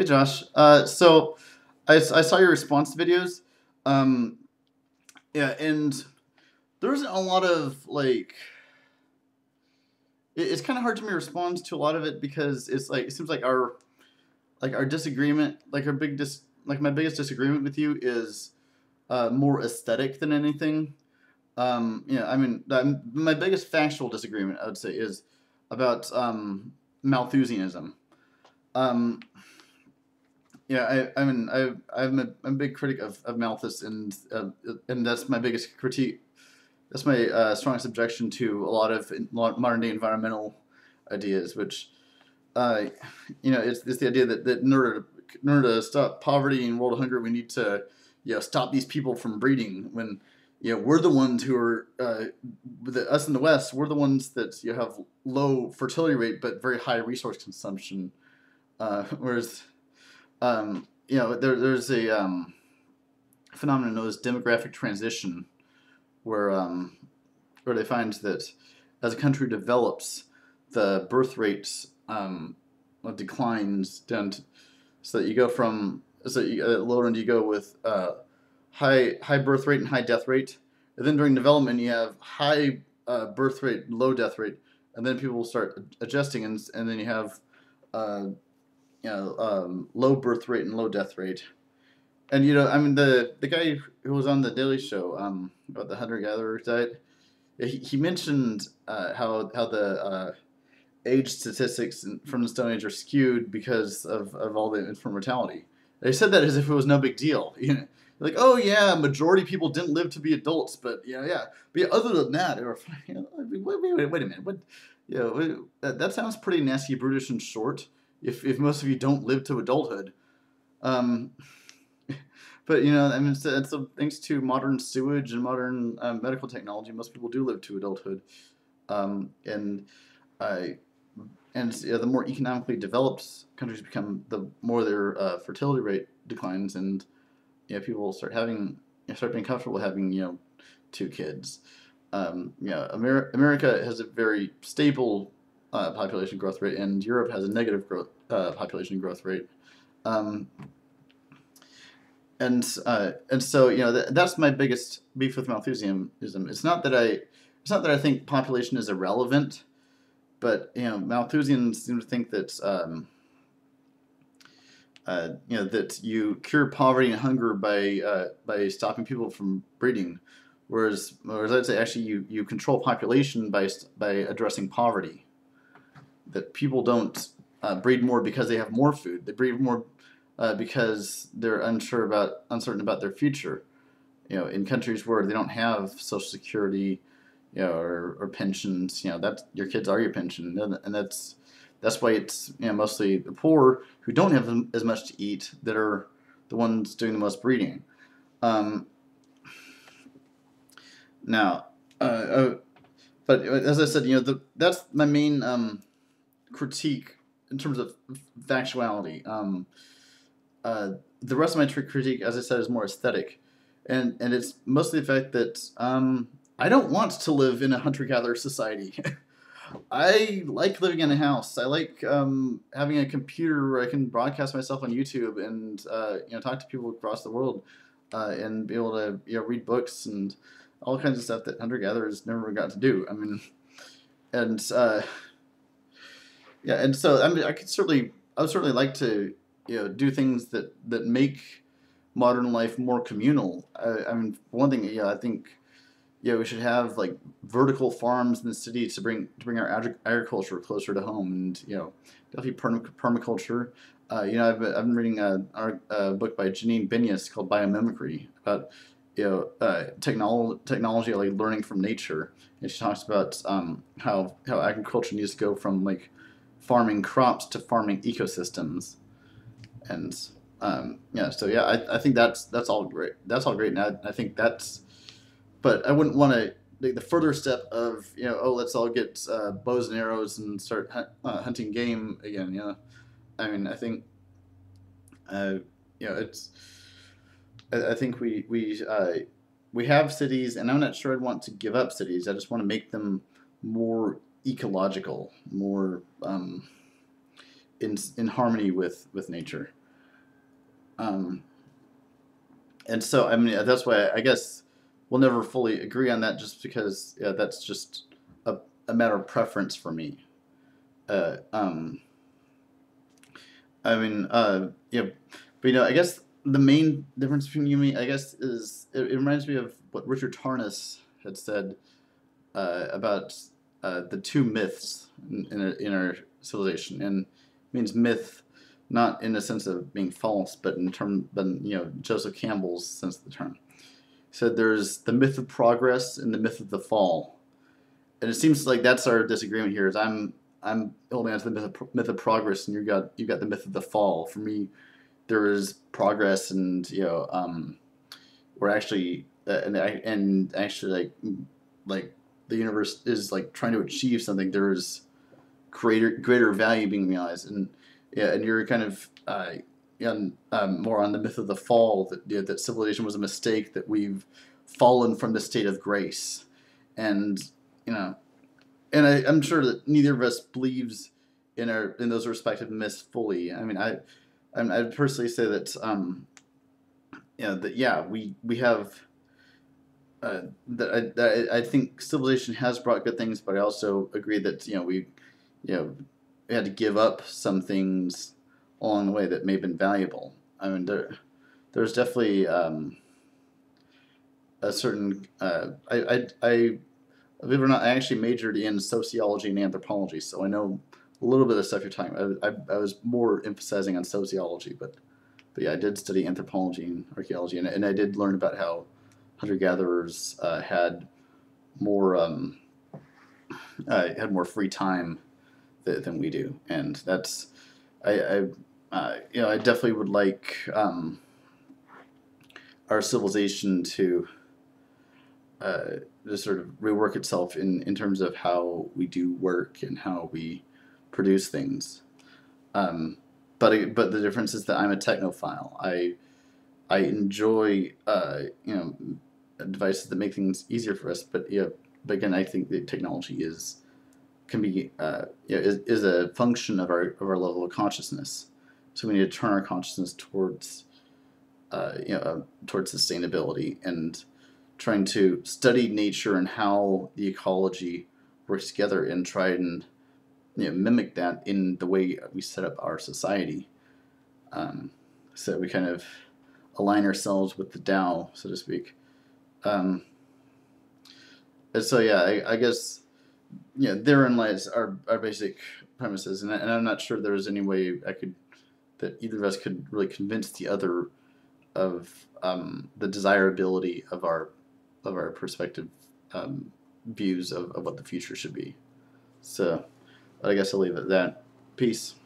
Hey Josh. So I saw your response videos. Um, yeah, and there isn't a lot of like. It's kind of hard to me respond to a lot of it because it's like it seems like our disagreement, like our like my biggest disagreement with you is more aesthetic than anything. I mean, my biggest factual disagreement I would say is about Malthusianism. Um, I'm a big critic of Malthus, and that's my biggest critique. That's my strongest objection to a lot of modern day environmental ideas, which uh, it's the idea that in order to stop poverty and world hunger, we need to stop these people from breeding. When we're the ones who are us in the West, we're the ones that have low fertility rate but very high resource consumption. Whereas there's a phenomenon known as demographic transition, where they find that as a country develops, the birth rate declines down to, so that you go from at lower end you go with high birth rate and high death rate, and then during development you have high birth rate, low death rate, and then people will start adjusting, and then you have uh, low birth rate and low death rate. And I mean, the guy who was on the Daily Show about the hunter gatherer diet, he mentioned how the age statistics from the Stone Age are skewed because of all the infant mortality. They said that as if it was no big deal. Like, oh yeah, majority of people didn't live to be adults, but yeah. But yeah, other than that, they were wait a minute, what? That sounds pretty nasty, brutish, and short. If most of you don't live to adulthood, um, but I mean, it's thanks to modern sewage and modern medical technology, most people do live to adulthood, and I the more economically developed countries become, the more their fertility rate declines, and people start being comfortable having two kids. America has a very stable population growth rate, and Europe has a negative growth population growth rate. Um, and so that's my biggest beef with Malthusianism. It's not that I think population is irrelevant, but Malthusians seem to think that that you cure poverty and hunger by stopping people from breeding, whereas I'd say actually you control population by addressing poverty. That people don't breed more because they have more food. They breed more because they're uncertain about their future. In countries where they don't have Social Security, or pensions, that your kids are your pension, and that's why it's mostly the poor who don't have as much to eat that are the ones doing the most breeding. Um, now, but as I said, that's my main critique in terms of factuality. The rest of my critique, as I said, is more aesthetic, and it's mostly the fact that I don't want to live in a hunter-gatherer society. I like living in a house. I like having a computer where I can broadcast myself on YouTube and talk to people across the world, and be able to read books and all kinds of stuff that hunter-gatherers never got to do. I mean, and and so I mean, I would certainly like to do things that make modern life more communal. I mean, for one thing, I think we should have like vertical farms in the city to bring our agriculture closer to home, and definitely permaculture. I've been reading a book by Janine Benyus called Biomimicry about technology like learning from nature, and she talks about how agriculture needs to go from like farming crops to farming ecosystems, and I think that's all great. That's all great, and I think that's. But I wouldn't want to take the further step of let's all get bows and arrows and start hunting game again. I mean, I think it's. I think we have cities, and I'm not sure I'd want to give up cities. I just want to make them more ecological, more in harmony with nature. Um, and so I mean that's why I guess we'll never fully agree on that, just because that's just a matter of preference for me. Uh, um, I mean, yeah, but I guess the main difference between you and me, I guess, is it reminds me of what Richard Tarnas had said about the two myths in our civilization, and it means myth not in the sense of being false, but in term, but Joseph Campbell's sense of the term. He said there's the myth of progress and the myth of the fall, and it seems like that's our disagreement here. Is I'm holding on to the myth of progress, and you got the myth of the fall. For me, there is progress, and we're actually and actually like the universe is like trying to achieve something. There's greater value being realized, and and you're kind of more on the myth of the fall, that that civilization was a mistake, that we've fallen from the state of grace, and you know and I'm sure that neither of us believes in those respective myths fully. I mean, I'd personally say that that we have that I think civilization has brought good things, but I also agree that we had to give up some things along the way that may have been valuable. I mean, there's definitely a certain I believe it or not, I actually majored in sociology and anthropology, so I know a little bit of the stuff you're talking about. I was more emphasizing on sociology, but yeah, I did study anthropology and archaeology, and I did learn about how hunter gatherers had more free time than we do, and that's I definitely would like our civilization to just sort of rework itself in terms of how we do work and how we produce things. But the difference is that I'm a technophile. I enjoy devices that make things easier for us. But again, I think that technology can be is a function of our level of consciousness. So we need to turn our consciousness towards towards sustainability and trying to study nature and how the ecology works together, and try and mimic that in the way we set up our society. So we kind of align ourselves with the Tao, so to speak. Um, and so I guess therein lies our basic premises, and I'm not sure there was any way that either of us could really convince the other of the desirability of our perspective views of what the future should be. So I guess I'll leave it at that. Peace.